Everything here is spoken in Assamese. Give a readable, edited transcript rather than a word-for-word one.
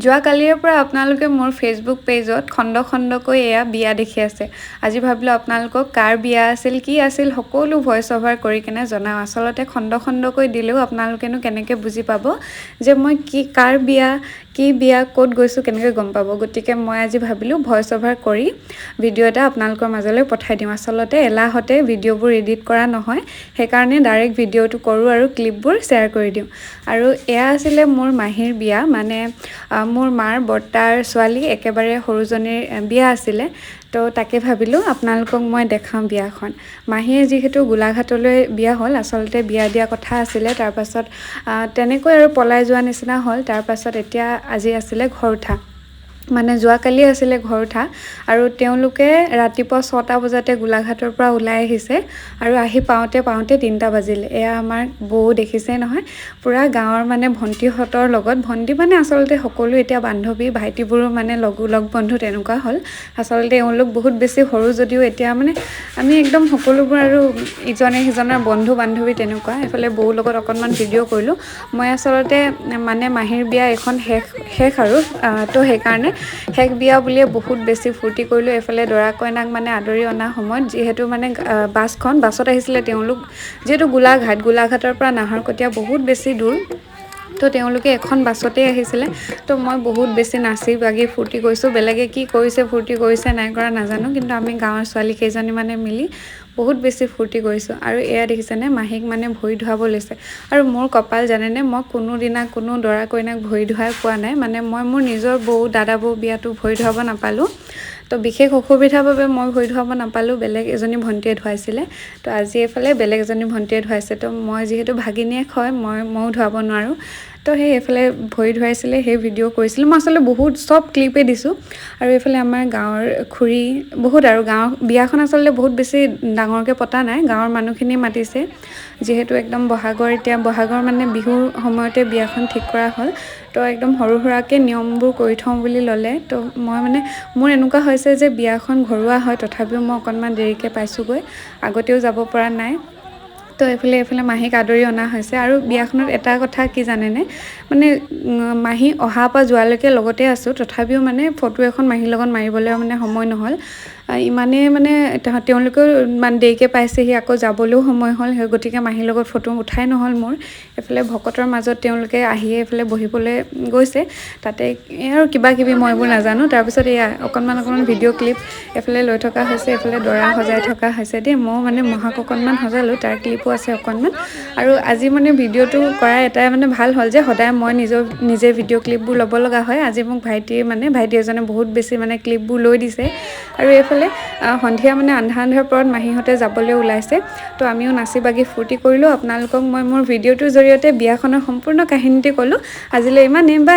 যোৱা কালিৰ পৰা আপোনালোকে মোৰ ফেচবুক পেজত খণ্ড খণ্ডকৈ এয়া বিয়া দেখি আছে। আজি ভাবিলোঁ আপোনালোকক কাৰ বিয়া আছিল, কি আছিল সকলো ভইচ অভাৰ কৰি কেনে জনাওঁ। আচলতে খণ্ড খণ্ডকৈ দিলেও আপোনালোকেনো কেনেকৈ বুজি পাব যে মই কাৰ বিয়া, কি বিয়া, ক'ত গৈছোঁ, কেনেকৈ গম পাব। গতিকে মই আজি ভাবিলোঁ ভইচ অভাৰ কৰি ভিডিঅ' এটা আপোনালোকৰ মাজলৈ পঠাই দিওঁ। আচলতে এলাহতে ভিডিঅ'বোৰ এডিট কৰা নহয়, সেইকাৰণে ডাইৰেক্ট ভিডিঅ'টো কৰোঁ আৰু ক্লিপবোৰ শ্বেয়াৰ কৰি দিওঁ। আৰু এয়া আছিলে মোৰ মাহীৰ বিয়া, মানে মোৰ মাৰ বৰ্তাৰ ছোৱালী একেবাৰে সৰুজনীৰ বিয়া আছিলে। তো তাকে ভাবিলোঁ আপোনালোকক মই দেখাওঁ বিয়াখন। মাহীয়ে যিহেতু গোলাঘাটলৈ বিয়া হ'ল, আচলতে বিয়া দিয়া কথা আছিলে, তাৰপাছত তেনেকৈ আৰু পলাই যোৱা নিচিনা হ'ল। তাৰপাছত এতিয়া আজি আছিলে ঘৰ উঠা, মানে যোৱাকালি আছিলে ঘৰ উঠা। আৰু তেওঁলোকে ৰাতিপুৱা 6টা বজাতে গোলাঘাটৰ পৰা ওলাই আহিছে আৰু আহি পাওঁতে 3টা বাজিলে। এয়া আমাৰ বৌ দেখিছে নহয়, পূৰা গাঁৱৰ মানে ভণ্টিহঁতৰ লগত, ভণ্টি মানে আচলতে সকলো এতিয়া বান্ধৱী, ভাইটিবোৰো মানে লগ বন্ধু তেনেকুৱা হ'ল। আচলতে এওঁলোক বহুত বেছি সৰু যদিও এতিয়া মানে আমি একদম সকলোবোৰ আৰু ইজনে সিজনৰ বন্ধু বান্ধৱী তেনেকুৱা। এইফালে বৌৰ লগত অকণমান ভিডিঅ' কৰিলোঁ। মই আচলতে মানে মাহীৰ বিয়া এখন শেষ আৰু তো সেইকাৰণে শেষ বিয়া বুলিয়ে বহুত বেছি ফূৰ্তি কৰিলোঁ। এইফালে দৰা কইনাক মানে আদৰি অনা সময়ত যিহেতু মানে বাছত আহিছিলে তেওঁলোক, যিহেতু গোলাঘাটৰ পৰা নাহৰকটীয়া বহুত বেছি দূৰ, তো তেওঁলোকে এখন বাছতেই আহিছিলে। তো মই বহুত বেছি নাচি বাগি ফূৰ্তি কৰিছোঁ। বেলেগে কি কৰিছে, ফূৰ্তি কৰিছে নাই কৰা নাজানো, কিন্তু আমি গাঁৱৰ ছোৱালী কেইজনী মানে মিলি বহুত বেছি ফূৰ্তি কৰিছোঁ। আৰু এয়া দেখিছেনে, মাহীক মানে ভৰি ধুৱাব লৈছে। আৰু মোৰ কপাল জানেনে, মই কোনোদিনা কোনো দৰা কইনাক ভৰি ধুৱাই পোৱা নাই। মানে মই মোৰ নিজৰ দাদা বৌ বিয়াটো ভৰি ধুৱাব নাপালোঁ। তো বিশেষ অসুবিধাৰ বাবে মই ভৰি ধুৱাব নাপালোঁ, বেলেগ এজনী ভণ্টিয়ে ধুৱাইছিলে। তো আজি এইফালে বেলেগ এজনী ভণ্টিয়ে ধুৱাইছে। তো মই যিহেতু ভাগিনীয়েক হয়, ময়ো ধুৱাব নোৱাৰোঁ। তো সেই এইফালে ভৰি ধুৱাইছিলে, সেই ভিডিঅ' কৰিছিলোঁ। মই আচলতে বহুত চব ক্লিপেই দিছোঁ। আৰু এইফালে আমাৰ গাঁৱৰ খুৰী বহুত, আৰু গাঁৱৰ বিয়াখন আচলতে বহুত বেছি ডাঙৰকৈ পতা নাই, গাঁৱৰ মানুহখিনি মাতিছে। যিহেতু একদম বহাগৰ মানে বিহুৰ সময়তে বিয়াখন ঠিক কৰা হ'ল, তো একদম সৰু সুৰাকৈ নিয়মবোৰ কৰি থওঁ বুলি ল'লে। তো মই মানে মোৰ এনেকুৱা হৈছে যে বিয়াখন ঘৰুৱা হয়, তথাপিও মই অকণমান দেৰিকৈ পাইছোঁগৈ, আগতেও যাব পৰা নাই। তো এইফালে মাহীক আদৰি অনা হৈছে। আৰু বিয়াখনত এটা কথা কি জানেনে, মানে মাহী অহাৰ পৰা যোৱালৈকে লগতে আছোঁ, তথাপিও মানে ফটো এখন মাহীৰ লগত মাৰিবলৈ মানে সময় নহ'ল। ইমানেই মানে তেওঁলোকেও ইমান দেৰিকৈ পাইছেহি, আকৌ যাবলৈও সময় হ'ল, সেই গতিকে মাহীৰ লগত ফটো উঠাই নহ'ল মোৰ। এইফালে ভকতৰ মাজত তেওঁলোকে আহিয়ে এইফালে বহিবলৈ গৈছে, তাতে আৰু কিবা কিবি মই এইবোৰ নাজানো। তাৰপিছত এয়া অকণমান ভিডিঅ' ক্লিপ এইফালে লৈ থকা হৈছে, এইফালে দৰা সজাই থকা হৈছে দেই। ময়ো মানে মহাক অকণমান সজালোঁ, তাৰ ক্লিপো আছে অকণমান। আৰু আজি মানে ভিডিঅ'টো কৰাৰ এটাই মানে ভাল হ'ল যে সদায় মই নিজে ভিডিঅ' ক্লিপবোৰ ল'ব লগা হয়। আজি মোক ভাইটি এজনে বহুত বেছি মানে ক্লিপবোৰ লৈ দিছে। আৰু এইফালে সন্ধিয়া মানে আন্ধাৰ পৰত মাহীহঁতে যাবলৈ ওলাইছে। তো আমিও নাচি বাগি ফূৰ্তি কৰিলোঁ। আপোনালোকক মই মোৰ ভিডিঅ'টোৰ জৰিয়তে বিয়াখনৰ সম্পূৰ্ণ কাহিনীটি ক'লোঁ। আজিলৈ ইমানেই, বাই।